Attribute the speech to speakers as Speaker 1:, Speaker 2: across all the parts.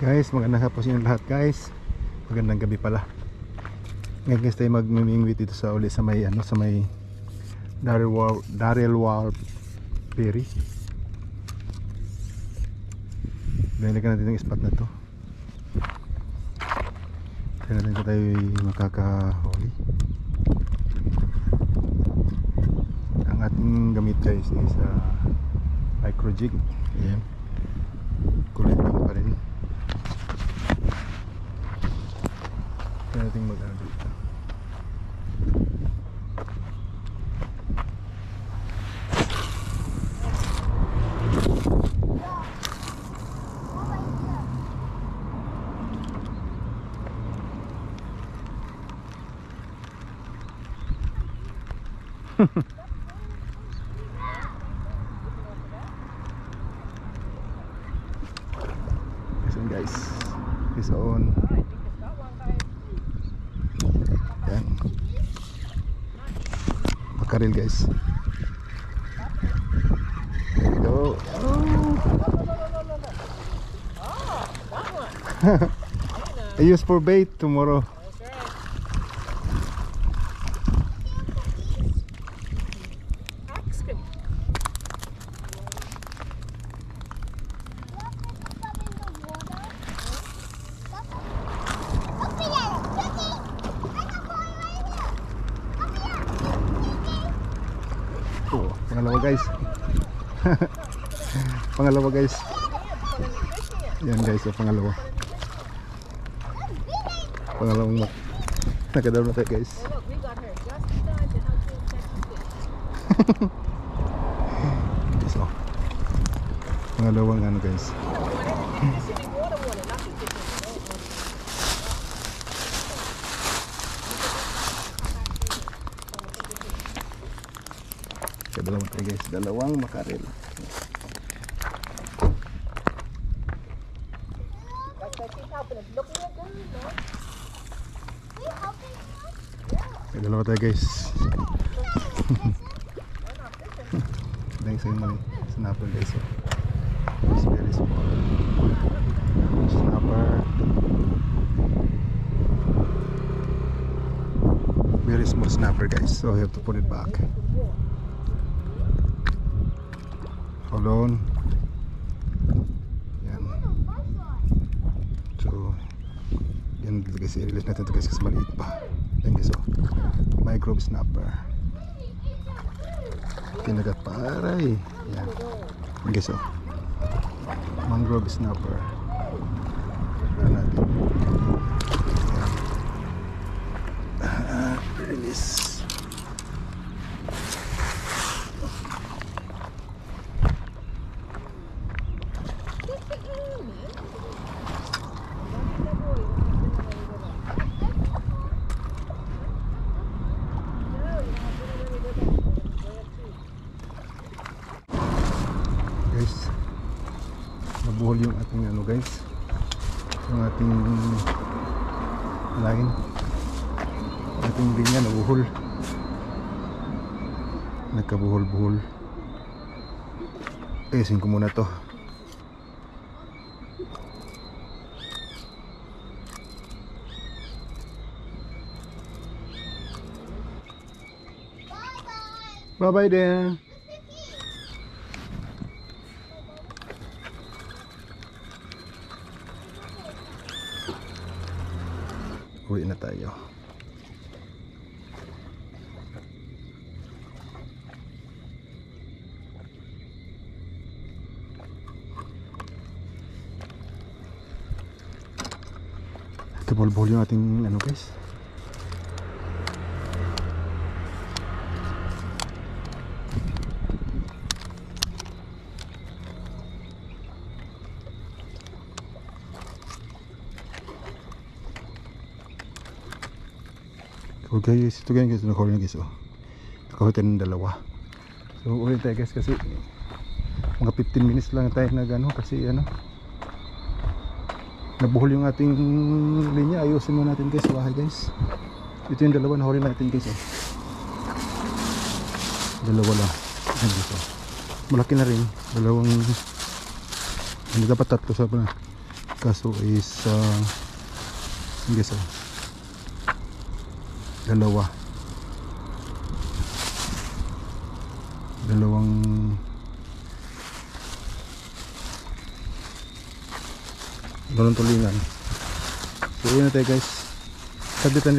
Speaker 1: Guys, magandang hapon sa inyo lahat guys. Magandang gabi pala. Ngayon guys tayo magmimingwit dito sa uli sa may sa may Darrellwal Ferry. Balikan natin yung spot na to. Kaya natin ko tayo makakahuli. Ang ating gamit guys is micro jig. Ayan. Kulit lang pa rin. Kaya natin mag-ano dito. Listen guys, it's on. Yan. Makaril guys. There we go. I use for bait tomorrow. Pangalawa guys. Pangalawa guys. Yan guys, pangalawa. Pangalawang nakadaw na tayo guys. So, pangalawang ano guys. Dalawang tayo guys, dalawang makarel. Dalawa tayo guys. Dahil sa'yo mali snapper guys. It's very small snapper. Very small snapper guys, so I have to put it back. Hold on. Yan. So yan guys, i-release natin ito guys kasi maliit pa. Yan guys, oh. Micro snapper. Kinagat paray. Yan. Yan guys, oh. Mangrove snapper. Yan natin. Yan. Release. Nabuhol yung ating ano guys, yung ating line, ating linya nabuhol, nagkabuhol-buhol. Ayusin ko muna to. Bye bye there. Uwi na tayo. Ito bol-bol yung ating ano guys. Okay guys, ito ganyan guys, nakahuli na guys, oh. Nakahuli tayo ng dalawa. So ulit tayo guys kasi mga 15 minutes lang tayo nag kasi nabuhol yung ating linya. Ayusin mo natin guys sa bahay guys. Ito yung dalawa nahuli natin guys, oh. Dalawa lang. Ayan guys, oh. Malaki na rin. Dalawang, hindi dapat tatlo sa kaso is guys, dalawang tulingan. So yun na tayo guys, sabitan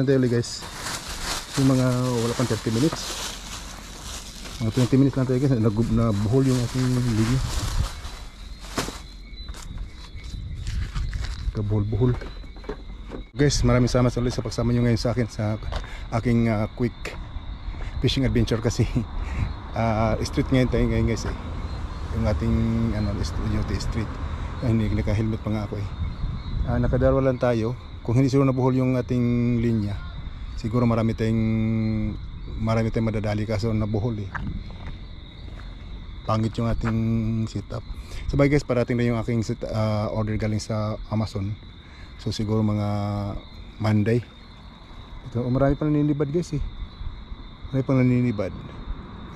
Speaker 1: tayo ulit guys, yung mga wala pang 30 minutes, mga 20 minutes lang tayo guys, nabuhol yung ating linya, kabuhol-buhol guys. Maraming salamat ulit sa pagsama nyo ngayon sa akin sa aking quick fishing adventure, kasi street ngayon tayo ngayon guys yung ating street, hindi naka-helmet pa nga ako nakadalawa lang tayo. Kung hindi siguro nabuhol yung ating linya, siguro marami tayong madadali, kaso nabuhol pangit yung ating setup. Sabay guys, parating na yung aking order galing sa Amazon, so siguro mga Monday ito. Marami pang naninibad guys marami pang naninibad,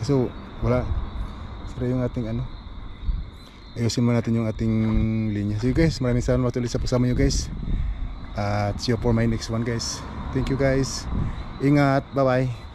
Speaker 1: so wala, sira yung ating ayusin mo natin yung ating linya. So guys, maraming salamat ulit sa pagsama nyo guys, see you for my next one guys. Thank you guys, ingat, bye bye.